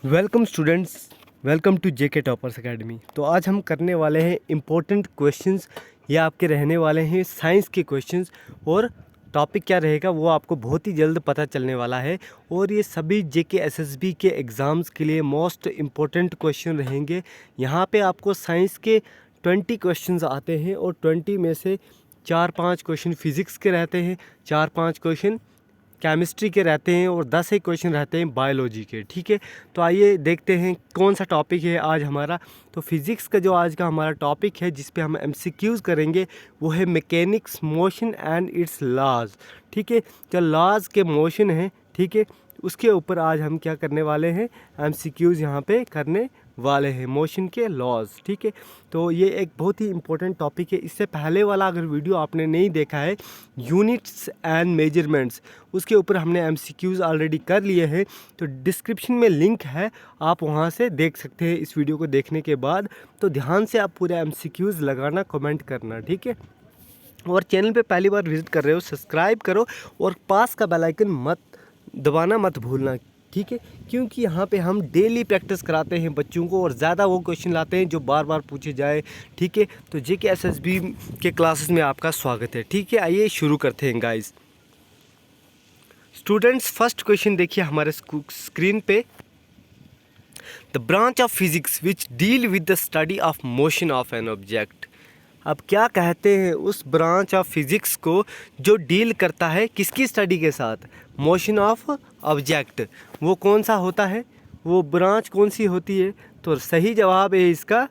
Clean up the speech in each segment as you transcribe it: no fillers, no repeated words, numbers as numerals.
Welcome students, welcome to JK toppers academy. तो आज हम करने वाले हैं इम्पोर्टेंट क्वेश्चंस। ये आपके रहने वाले हैं साइंस के क्वेश्चंस, और टॉपिक क्या रहेगा वो आपको बहुत ही जल्द पता चलने वाला है। और ये सभी जेके एसएसबी के एग्ज़ाम्स के लिए मोस्ट इम्पोर्टेंट क्वेश्चन रहेंगे। यहाँ पे आपको साइंस के 20 क्वेश्चंस आते हैं, और 20 में से 4-5 क्वेश्चन फिज़िक्स के रहते हैं, 4-5 क्वेश्चन केमिस्ट्री के रहते हैं, और 10 एक क्वेश्चन रहते हैं बायोलॉजी के। ठीक है, तो आइए देखते हैं कौन सा टॉपिक है आज हमारा। तो फिज़िक्स का जो आज का हमारा टॉपिक है जिस पे हम एमसीक्यूज़ करेंगे वो है mechanics motion and its laws. ठीक है, जो लॉज के मोशन है, ठीक है, उसके ऊपर आज हम क्या करने वाले हैं, एमसीक्यूज़ यहाँ पे करने वाले हैं, मोशन के लॉज। ठीक है, तो ये एक बहुत ही इंपॉर्टेंट टॉपिक है। इससे पहले वाला अगर वीडियो आपने नहीं देखा है, यूनिट्स एंड मेजरमेंट्स, उसके ऊपर हमने एमसीक्यूज़ ऑलरेडी कर लिए हैं। तो डिस्क्रिप्शन में लिंक है, आप वहाँ से देख सकते हैं इस वीडियो को देखने के बाद। तो ध्यान से आप पूरे एमसीक्यूज़ लगाना, कमेंट करना। ठीक है, और चैनल पे पहली बार विजिट कर रहे हो सब्सक्राइब करो, और पास का बेल आइकन मत दबाना मत भूलना। ठीक है, क्योंकि यहाँ पे हम डेली प्रैक्टिस कराते हैं बच्चों को, और ज़्यादा वो क्वेश्चन लाते हैं जो बार बार पूछे जाए। ठीक है, तो जेके एसएसबी के क्लासेस में आपका स्वागत है। ठीक है, आइए शुरू करते हैं गाइस। स्टूडेंट्स, फर्स्ट क्वेश्चन देखिए हमारे स्क्रीन पे। The branch of physics which deal with the study of motion of an object. अब क्या कहते हैं उस ब्रांच ऑफ फिज़िक्स को जो डील करता है किसकी स्टडी के साथ, मोशन ऑफ ऑब्जेक्ट। वो कौन सा होता है, वो ब्रांच कौन सी होती है? तो सही जवाब है इसका,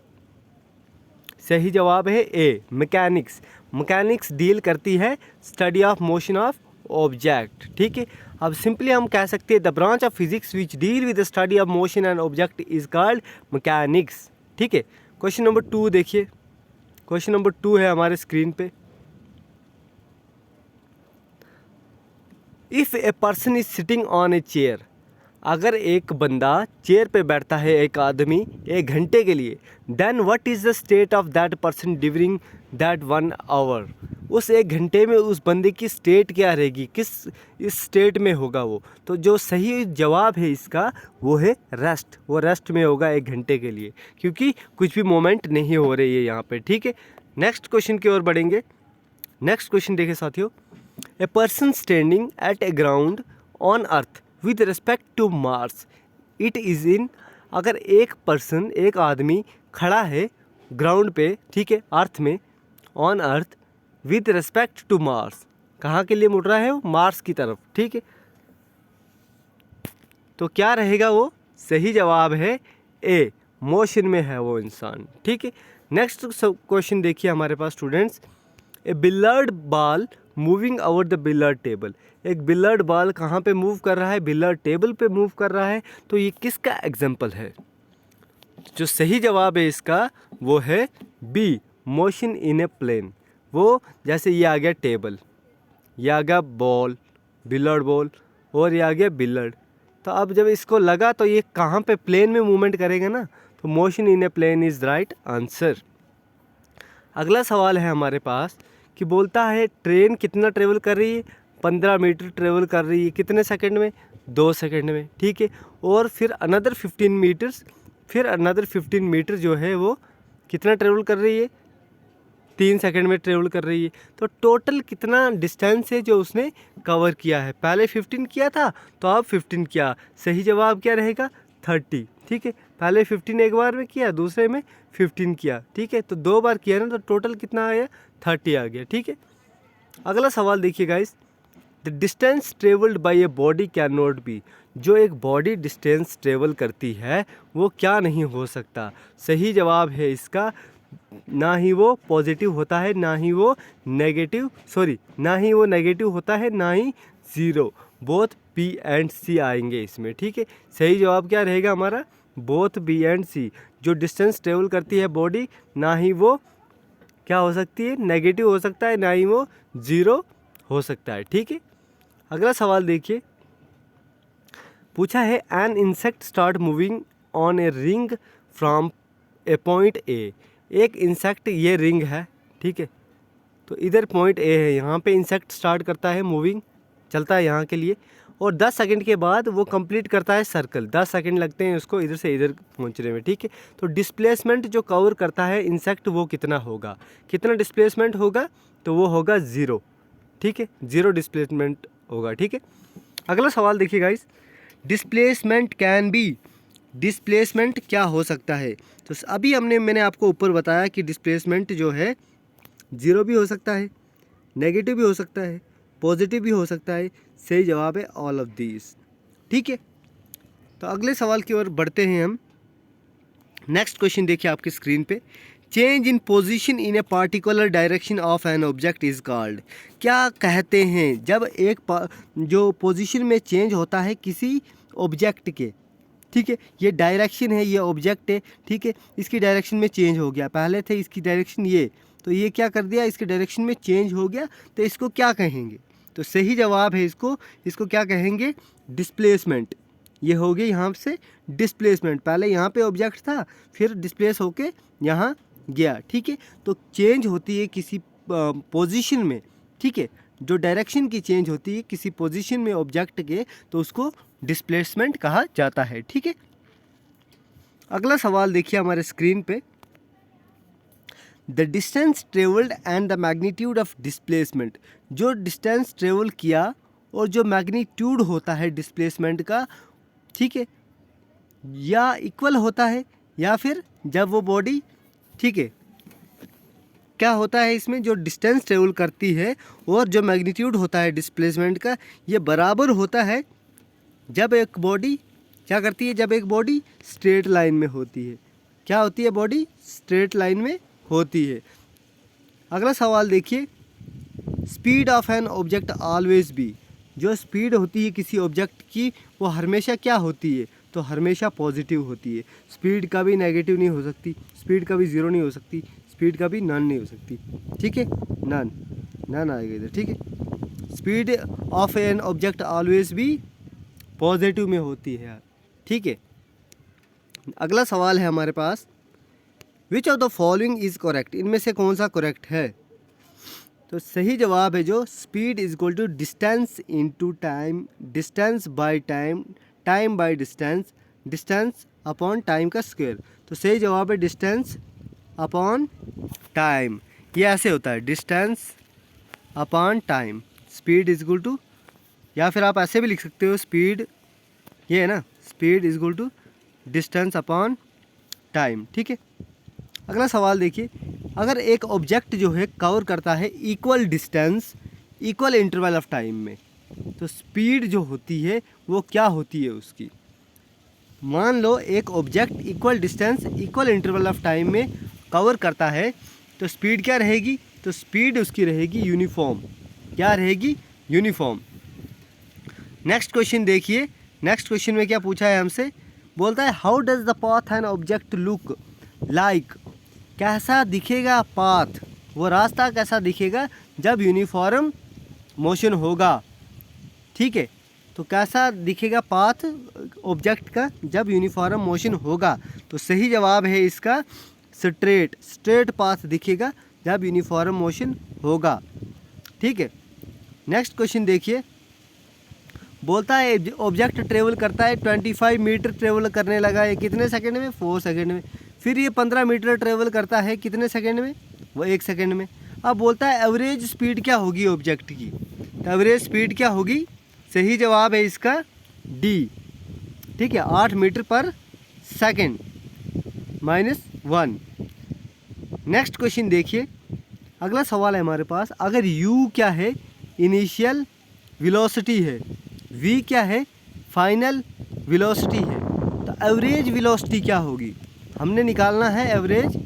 सही जवाब है ए, मैकेनिक्स। मैकेनिक्स डील करती है study of motion of object. ठीक है, अब सिंपली हम कह सकते हैं the branch of physics which deal with the study of motion and object is called mechanics. ठीक है, क्वेश्चन नंबर 2 देखिए। क्वेश्चन नंबर 2 है हमारे स्क्रीन पे। If a person is sitting on a chair, अगर एक बंदा चेयर पे बैठता है, एक आदमी 1 घंटे के लिए, then what is the state of that person during that 1 hour. उस 1 घंटे में उस बंदे की स्टेट क्या रहेगी, किस इस स्टेट में होगा वो? तो जो सही जवाब है इसका वो है रेस्ट। वो रेस्ट में होगा 1 घंटे के लिए, क्योंकि कुछ भी मोमेंट नहीं हो रही है यहाँ पे। ठीक है, नेक्स्ट क्वेश्चन की ओर बढ़ेंगे। नेक्स्ट क्वेश्चन देखिए साथियों। A person standing at a ground on earth with respect to Mars, it is in. अगर एक पर्सन, एक आदमी खड़ा है ग्राउंड पे, ठीक है, अर्थ में, on earth with respect to Mars, कहाँ के लिए मुड़ रहा है वो? मार्स की तरफ। ठीक है, तो क्या रहेगा वो? सही जवाब है ए, मोशन में है वो इंसान। ठीक है, नेक्स्ट क्वेश्चन देखिए हमारे पास students. A billiard ball moving over the billiard table. एक बिलियर्ड बॉल कहाँ पे मूव कर रहा है? बिलियर्ड टेबल पे मूव कर रहा है। तो ये किसका एग्जाम्पल है? जो सही जवाब है इसका वो है B, motion in a plane. वो जैसे ये आ गया टेबल, ये आ गया बॉल, बिलियर्ड बॉल, और ये आ गया बिलियर्ड। तो अब जब इसको लगा तो ये कहाँ पे? प्लेन में मूवमेंट करेगा ना, तो motion in a plane is right answer. अगला सवाल है हमारे पास कि बोलता है ट्रेन कितना ट्रेवल कर रही है? 15 मीटर ट्रेवल कर रही है। कितने सेकंड में? 2 सेकंड में। ठीक है, और फिर अनदर 15 मीटर्स, फिर अनदर 15 मीटर जो है वो कितना ट्रेवल कर रही है? 3 सेकंड में ट्रेवल कर रही है। तो टोटल कितना डिस्टेंस है जो उसने कवर किया है? पहले 15 किया था तो अब 15 किया। सही जवाब क्या रहेगा? 30। ठीक है, पहले 15 एक बार में किया, दूसरे में 15 किया। ठीक है, तो 2 बार किया ना, तो टोटल कितना आया? 30 आ गया। ठीक है, अगला सवाल देखिए guys. The distance travelled by a body can not be. जो एक बॉडी डिस्टेंस ट्रेवल करती है वो क्या नहीं हो सकता? सही जवाब है इसका, ना ही वो पॉजिटिव होता है, ना ही वो नेगेटिव, ना ही वो नेगेटिव होता है, ना ही ज़ीरो। बोथ बी एंड सी आएंगे इसमें। ठीक है, सही जवाब क्या रहेगा हमारा? बोथ बी एंड सी। जो डिस्टेंस ट्रेवल करती है बॉडी, ना ही वो क्या हो सकती है? नेगेटिव हो सकता है, ना ही वो ज़ीरो हो सकता है। ठीक है, अगला सवाल देखिए। पूछा है an insect start moving on a ring from A point A. एक इंसेक्ट, ये रिंग है, ठीक है, तो इधर पॉइंट ए है, यहाँ पे इंसेक्ट स्टार्ट करता है मूविंग, चलता है यहाँ के लिए, और 10 सेकंड के बाद वो कंप्लीट करता है सर्कल। 10 सेकंड लगते हैं उसको इधर से इधर पहुंचने में, ठीक है। तो डिस्प्लेसमेंट जो कवर करता है इंसेक्ट वो कितना होगा, कितना डिस्प्लेसमेंट होगा, तो वो होगा 0, ठीक है, 0 डिस्प्लेसमेंट होगा, ठीक है। अगला सवाल देखिए guys, displacement can be, displacement क्या हो सकता है। तो अभी मैंने आपको ऊपर बताया कि डिस्प्लेसमेंट जो है 0 भी हो सकता है, नेगेटिव भी हो सकता है, पॉजिटिव भी हो सकता है। सही जवाब है ऑल ऑफ दीज, ठीक है। तो अगले सवाल की ओर बढ़ते हैं हम। नेक्स्ट क्वेश्चन देखिए आपकी स्क्रीन पे, change in position in a particular direction of an object is called. क्या कहते हैं जब एक जो पोजीशन में चेंज होता है किसी ऑब्जेक्ट के, ठीक है, ये डायरेक्शन है, ये ऑब्जेक्ट है, ठीक है, इसकी डायरेक्शन में चेंज हो गया, पहले थे इसकी डायरेक्शन ये, तो ये क्या कर दिया, इसके डायरेक्शन में चेंज हो गया, तो इसको क्या कहेंगे। तो सही जवाब है इसको क्या कहेंगे, डिस्प्लेसमेंट। ये हो गई यहाँ से डिस्प्लेसमेंट, पहले यहाँ पे ऑब्जेक्ट था फिर डिस्प्लेस होके यहाँ गया, ठीक है। तो चेंज होती है किसी पोजीशन में, ठीक है, जो डायरेक्शन की चेंज होती है किसी पोजीशन में ऑब्जेक्ट के, तो उसको डिस्प्लेसमेंट कहा जाता है, ठीक है। अगला सवाल देखिए हमारे स्क्रीन पे, the distance travelled and the magnitude of displacement. जो डिस्टेंस ट्रेवल किया और जो मैग्नीट्यूड होता है डिस्प्लेसमेंट का, ठीक है, या इक्वल होता है या फिर जब वो बॉडी, ठीक है, क्या होता है इसमें, जो डिस्टेंस ट्रेवल करती है और जो मैग्नीट्यूड होता है डिस्प्लेसमेंट का, ये बराबर होता है जब एक बॉडी क्या करती है, जब एक बॉडी स्ट्रेट लाइन में होती है। क्या होती है, बॉडी स्ट्रेट लाइन में होती है। अगला सवाल देखिए, speed of an object always B. जो स्पीड होती है किसी ऑब्जेक्ट की वो हमेशा क्या होती है, तो हमेशा पॉजिटिव होती है। स्पीड कभी नेगेटिव नहीं हो सकती, स्पीड कभी 0 नहीं हो सकती, स्पीड कभी नन नहीं हो सकती, ठीक है, नन आएगा इधर, ठीक है। Speed of an object always be positive में होती है, ठीक है। अगला सवाल है हमारे पास, which of the following is correct. इनमें से कौन सा करेक्ट है। तो सही जवाब है जो speed is equal to distance into time, distance by time, time by distance, distance upon time का स्क्वायर। तो सही जवाब है डिस्टेंस अपॉन टाइम। ये ऐसे होता है, distance upon time, speed is equal to, या फिर आप ऐसे भी लिख सकते हो, स्पीड, ये है ना, speed is equal to distance upon time, ठीक है। अगला सवाल देखिए, अगर एक ऑब्जेक्ट जो है कवर करता है equal distance equal interval of time में, तो स्पीड जो होती है वो क्या होती है उसकी। मान लो एक object equal distance equal interval of time में कवर करता है, तो स्पीड क्या रहेगी, तो स्पीड उसकी रहेगी यूनिफॉर्म। क्या रहेगी, यूनिफॉर्म। नेक्स्ट क्वेश्चन देखिए, नेक्स्ट क्वेश्चन में क्या पूछा है हमसे, बोलता है how does the path an object look like. कैसा दिखेगा पाथ, वो रास्ता कैसा दिखेगा जब यूनिफॉर्म मोशन होगा, ठीक है। तो कैसा दिखेगा पाथ ऑब्जेक्ट का जब यूनिफॉर्म मोशन होगा। तो सही जवाब है इसका स्ट्रेट, स्ट्रेट पाथ दिखेगा जब यूनिफॉर्म मोशन होगा, ठीक है। नेक्स्ट क्वेश्चन देखिए, बोलता है ऑब्जेक्ट ट्रेवल करता है 25 मीटर ट्रेवल करने लगा है कितने सेकंड में, 4 सेकंड में। फिर ये 15 मीटर ट्रेवल करता है कितने सेकंड में, वो 1 सेकंड में। अब बोलता है एवरेज स्पीड क्या होगी ऑब्जेक्ट की, तो एवरेज स्पीड क्या होगी, सही जवाब है इसका डी, ठीक है, 8 मीटर पर सेकंड -1। नेक्स्ट क्वेश्चन देखिए, अगला सवाल है हमारे पास, अगर u क्या है, इनिशियल वेलोसिटी है, v क्या है, फाइनल वेलोसिटी है, तो एवरेज वेलोसिटी क्या होगी, हमने निकालना है एवरेज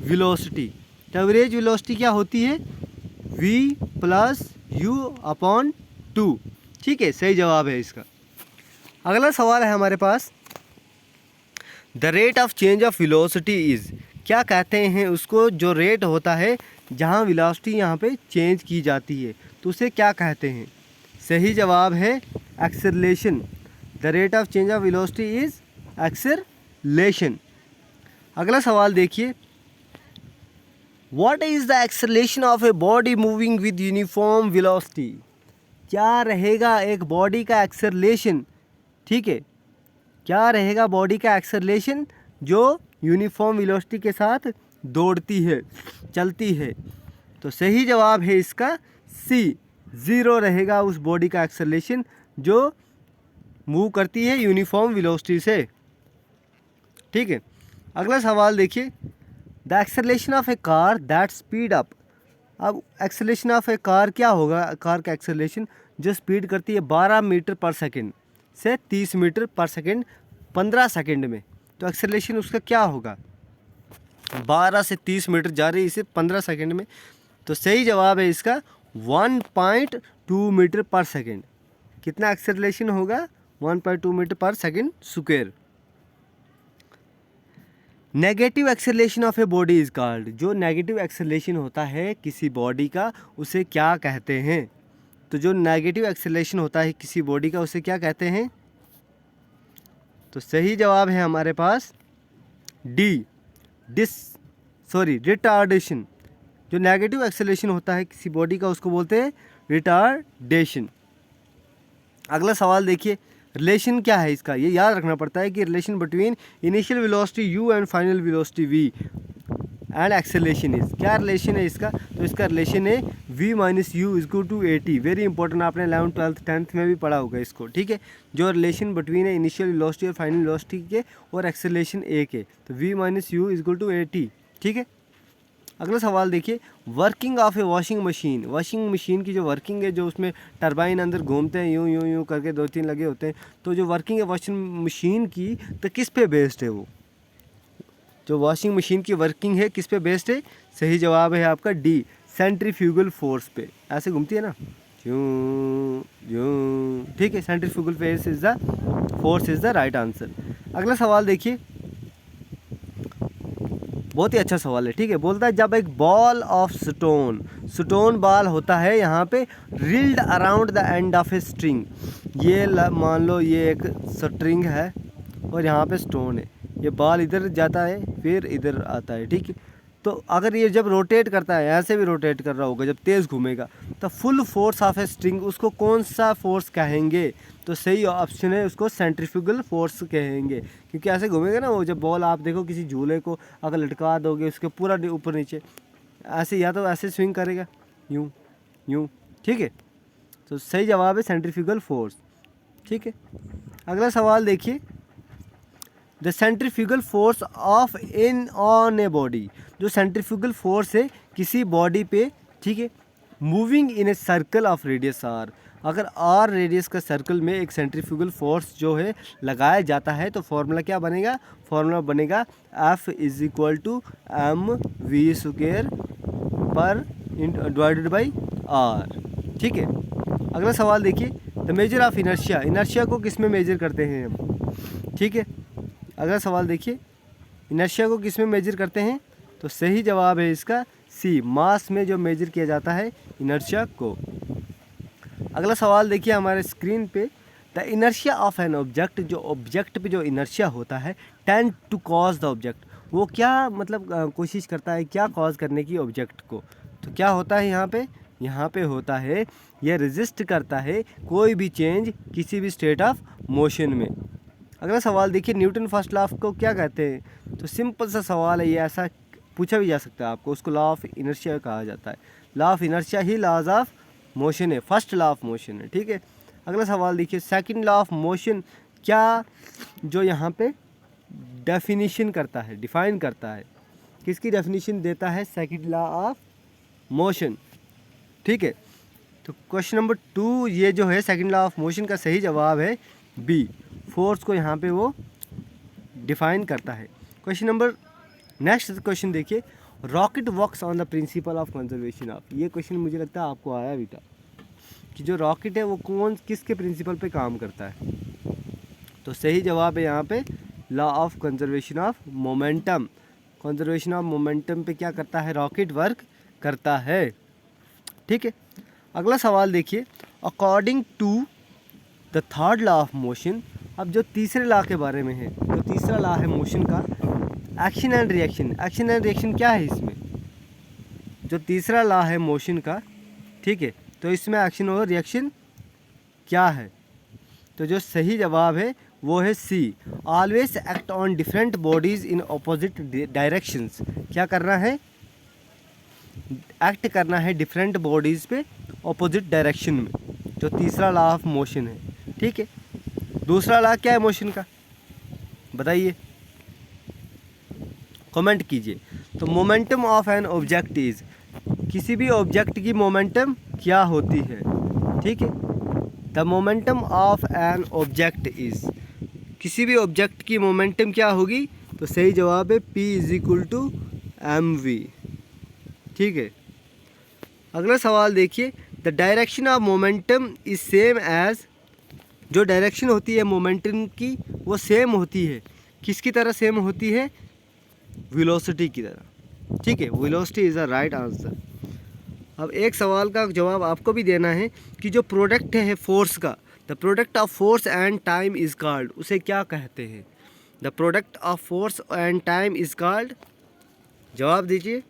वेलोसिटी। तो एवरेज वेलोसिटी क्या होती है, v + u/2, ठीक है, सही जवाब है इसका। अगला सवाल है हमारे पास, the rate of change of velocity is. क्या कहते हैं उसको, जो रेट होता है जहाँ वेलोसिटी यहाँ पे चेंज की जाती है, तो उसे क्या कहते हैं। सही जवाब है acceleration. The rate of change of velocity is acceleration. अगला सवाल देखिए, what is the acceleration of a body moving with uniform velocity. क्या रहेगा एक बॉडी का एक्सेलरेशन, ठीक है, क्या रहेगा बॉडी का एक्सेलरेशन जो यूनिफॉर्म वेलोसिटी के साथ दौड़ती है, चलती है। तो सही जवाब है इसका सी, 0 रहेगा उस बॉडी का एक्सेलरेशन जो मूव करती है यूनिफॉर्म वेलोसिटी से, ठीक है। अगला सवाल देखिए, the acceleration of A car that speed up. अब एक्सेलरेशन ऑफ ए कार क्या होगा, कार का एक्सेलरेशन जो स्पीड करती है 12 मीटर पर सेकंड से 30 मीटर पर सेकंड 15 सेकंड में, तो एक्सेलरेशन उसका क्या होगा, 12 से 30 मीटर जा रही है इसे 15 सेकंड में, तो सही जवाब है इसका 1.2 मीटर पर सेकंड। कितना एक्सेलरेशन होगा, 1.2 मीटर पर second square. Negative acceleration of a body is called. जो नेगेटिव एक्सेलरेशन होता है किसी बॉडी का उसे क्या कहते हैं, तो जो नेगेटिव एक्सेलरेशन होता है किसी बॉडी का उसे क्या कहते हैं, तो सही जवाब है हमारे पास डी, रिटार्डेशन। जो नेगेटिव एक्सेलरेशन होता है किसी बॉडी का उसको बोलते हैं रिटार्डेशन। अगला सवाल देखिए, रिलेशन क्या है इसका, ये याद रखना पड़ता है कि relation between initial velocity u and final velocity v and acceleration is, क्या रिलेशन है इसका, तो इसका रिलेशन है v minus u is to at। Very important, आपने 11th 12th 10th में भी पढ़ा होगा इसको, ठीक है। जो रिलेशन बिटवीन है इनिशियल वेलोसिटी और फाइनल वेलोसिटी के और एक्सेलरेशन a के, तो v minus u is to at, ठीक है। अगला सवाल देखिए, working of a washing machine. Washing machine की जो वर्किंग है, जो उसमें टरबाइन अंदर घूमते हैं यूं यूं यूं करके 2-3 लगे होते हैं, तो जो वर्किंग है वॉशिंग मशीन की, तो किस पे बेस्ड है वो, जो वॉशिंग मशीन की वर्किंग है किस पे बेस्ड है, सही जवाब है आपका डी, सेंट्रीफ्यूगल फोर्स पे, ऐसे घूमती है ना यूं यूं, ठीक है, centrifugal force is the right answer. अगला सवाल देखिए, बहुत ही अच्छा सवाल है, ठीक है। बोलता है जब एक बॉल ऑफ स्टोन बॉल होता है यहाँ पे whirled around the end of a string, ये मान लो ये एक स्ट्रिंग है और यहाँ पे स्टोन है, ये बॉल इधर जाता है फिर इधर आता है, ठीक है। तो अगर ये जब रोटेट करता है, ऐसे भी रोटेट कर रहा होगा, जब तेज़ घूमेगा, तो full force of a string उसको कौन सा फोर्स कहेंगे, तो सही ऑप्शन है उसको सेंट्रीफ्यूगल फोर्स कहेंगे, क्योंकि ऐसे घूमेगा ना वो, जब बॉल आप देखो किसी झूले को अगर लटका दोगे उसके पूरा ऊपर नीचे ऐसे, या तो ऐसे स्विंग करेगा यूं यूं, ठीक है, तो सही जवाब है सेंट्रीफ्यूगल फोर्स, ठीक है। अगला सवाल देखिए, the centrifugal force of in on a body. जो सेंट्रीफ्यूगल फोर्स है किसी बॉडी पे, ठीक है, moving in a circle of radius R. अगर आर रेडियस का सर्कल में एक सेंट्रीफ्यूगल फोर्स जो है लगाया जाता है, तो फॉर्मूला क्या बनेगा, फॉर्मूला बनेगा F is equal to M V square पर डिवाइडेड बाई आर, ठीक है। अगला सवाल देखिए, the measure of inertia. Inertia को किस में मेजर करते हैं हम, ठीक है। अगला सवाल देखिए, इनर्शिया को किस में मेजर करते हैं, तो सही जवाब है इसका सी, मास में जो मेजर किया जाता है इनर्शिया को। अगला सवाल देखिए हमारे स्क्रीन पे, the inertia of an object. जो ऑब्जेक्ट पे जो इनर्शिया होता है tend to cause the object, वो क्या मतलब कोशिश करता है क्या कॉज करने की ऑब्जेक्ट को, तो क्या होता है यहाँ पे होता है ये रेजिस्ट करता है कोई भी चेंज किसी भी स्टेट ऑफ मोशन में। अगला सवाल देखिए, न्यूटन फर्स्ट लॉ को क्या कहते हैं, तो सिंपल सा सवाल है ये, ऐसा पूछा भी जा सकता है आपको, उसको लॉ ऑफ इनर्शिया कहा जाता है। लॉ ऑफ इनर्शिया ही लॉज ऑफ मोशन है, फर्स्ट लॉ ऑफ मोशन है, ठीक है। अगला सवाल देखिए, सेकंड लॉ ऑफ मोशन क्या, जो यहाँ पे डेफिनेशन करता है, डिफाइन करता है, किसकी डेफिनेशन देता है, सेकंड लॉ ऑफ मोशन, ठीक है। तो क्वेश्चन नंबर 2 ये जो है सेकंड लॉ ऑफ मोशन का सही जवाब है बी, फोर्स को यहाँ पे वो डिफाइन करता है। क्वेश्चन नंबर नेक्स्ट क्वेश्चन देखिए, rocket works on the principle of conservation of. ये क्वेश्चन मुझे लगता है आपको आया भी था कि जो रॉकेट है वो किसके प्रिंसिपल पे काम करता है, तो सही जवाब है यहाँ पे law of conservation of momentum. Conservation of momentum पे क्या करता है, रॉकेट वर्क करता है, ठीक है। अगला सवाल देखिए, according to the third law of motion. अब जो तीसरे लॉ के बारे में है, जो तीसरा लॉ है मोशन का, action and reaction. Action and reaction क्या है इसमें, जो तीसरा लॉ है मोशन का, ठीक है, तो इसमें एक्शन और रिएक्शन क्या है? तो जो सही जवाब है वो है C, always act on different bodies in opposite directions. क्या करना है? एक्ट करना है डिफरेंट बॉडीज़ पे अपोजिट डायरेक्शन में, जो तीसरा लॉ ऑफ मोशन है। ठीक है, दूसरा लॉ क्या है मोशन का, बताइए, कमेंट कीजिए। तो momentum of an object is, किसी भी ऑब्जेक्ट की मोमेंटम क्या होती है? ठीक है, the momentum of an object is, किसी भी ऑब्जेक्ट की मोमेंटम क्या होगी? तो सही जवाब है P = mv। ठीक है, अगला सवाल देखिए, the direction of momentum is same as, जो डायरेक्शन होती है मोमेंटम की वो सेम होती है, किसकी तरह सेम होती है? वेलोसिटी की तरह। ठीक है, velocity is the right answer. अब एक सवाल का जवाब आपको भी देना है कि जो प्रोडक्ट है फोर्स का, the product of force and time is called, उसे क्या कहते हैं? The product of force and time is called, जवाब दीजिए।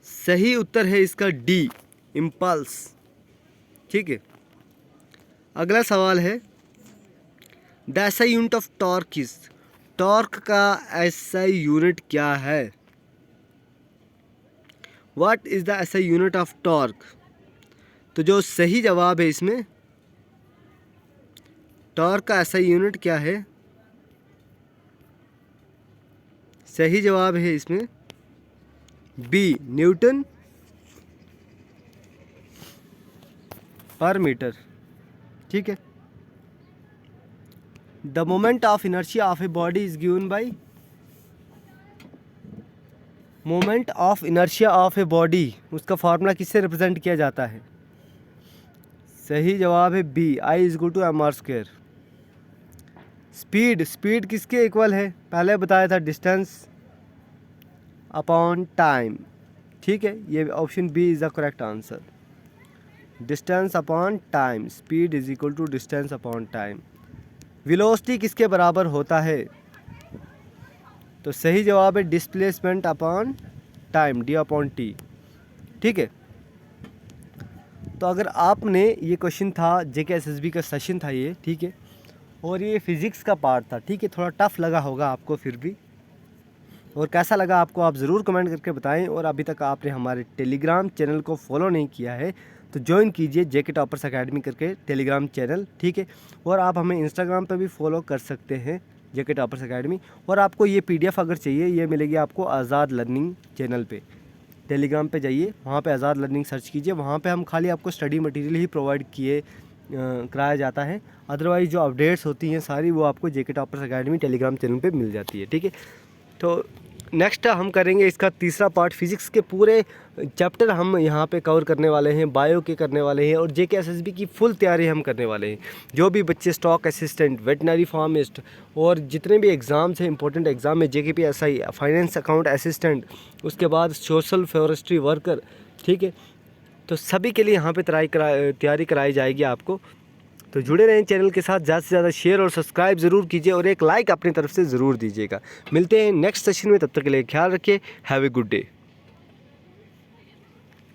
सही उत्तर है इसका डी, इम्पल्स। ठीक है, अगला सवाल है, the SI unit of torque is, torque का एसआई यूनिट क्या है? What is the SI unit of torque? तो जो सही जवाब है इसमें, टॉर्क का एसआई यूनिट क्या है? सही जवाब है इसमें बी, न्यूटन पर मीटर। ठीक है, the moment of inertia of a body is given by, moment of inertia of a body, उसका फार्मूला किससे रिप्रेजेंट किया जाता है? सही जवाब है B, I = mr²। Speed, speed किसके इक्वल है? पहले बताया था डिस्टेंस अपॉन टाइम। ठीक है, ये option B is the correct answer, distance upon time, speed = distance upon time. Velocity किसके बराबर होता है? तो सही जवाब है डिस्प्लेसमेंट अपॉन टाइम, D/T। ठीक है, तो अगर आपने, ये क्वेश्चन था JK-SSB का सेशन था ये, ठीक है, और ये फिज़िक्स का पार्ट था। ठीक है, थोड़ा टफ लगा होगा आपको फिर भी, और कैसा लगा आपको आप ज़रूर कमेंट करके बताएं। और अभी तक आपने हमारे टेलीग्राम चैनल को फॉलो नहीं किया है तो ज्वाइन कीजिए JK टॉपर्स अकेडमी करके टेलीग्राम चैनल। ठीक है, और आप हमें इंस्टाग्राम पे भी फॉलो कर सकते हैं JK टॉपर्स अकेडमी। और आपको ये PDF अगर चाहिए, ये मिलेगी आपको आज़ाद लर्निंग चैनल पे। टेलीग्राम पे जाइए, वहाँ पे आज़ाद लर्निंग सर्च कीजिए, वहाँ पे हम खाली आपको स्टडी मटेरियल ही प्रोवाइड कराया जाता है। अदरवाइज़ जो अपडेट्स होती हैं सारी वो आपको JK toppers academy Telegram channel पे मिल जाती है। ठीक है, तो नेक्स्ट हम करेंगे इसका तीसरा पार्ट, फिज़िक्स के पूरे चैप्टर हम यहाँ पे कवर करने वाले हैं, बायो के करने वाले हैं, और JK-SSB की फुल तैयारी हम करने वाले हैं। जो भी बच्चे स्टॉक असिस्टेंट, वेटनरी फार्मिस्ट और जितने भी एग्ज़ाम्स हैं, इंपॉर्टेंट एग्ज़ाम है, JKPSI, फाइनेंस अकाउंट असिस्टेंट, उसके बाद सोशल फॉरेस्ट्री वर्कर, ठीक है, तो सभी के लिए यहाँ पे तैयारी कराई जाएगी आपको। तो जुड़े रहें चैनल के साथ, ज़्यादा से ज़्यादा शेयर और सब्सक्राइब ज़रूर कीजिए, और एक लाइक अपनी तरफ से ज़रूर दीजिएगा। मिलते हैं नेक्स्ट सेशन में, तब तक के लिए ख्याल रखिए। Have a good day.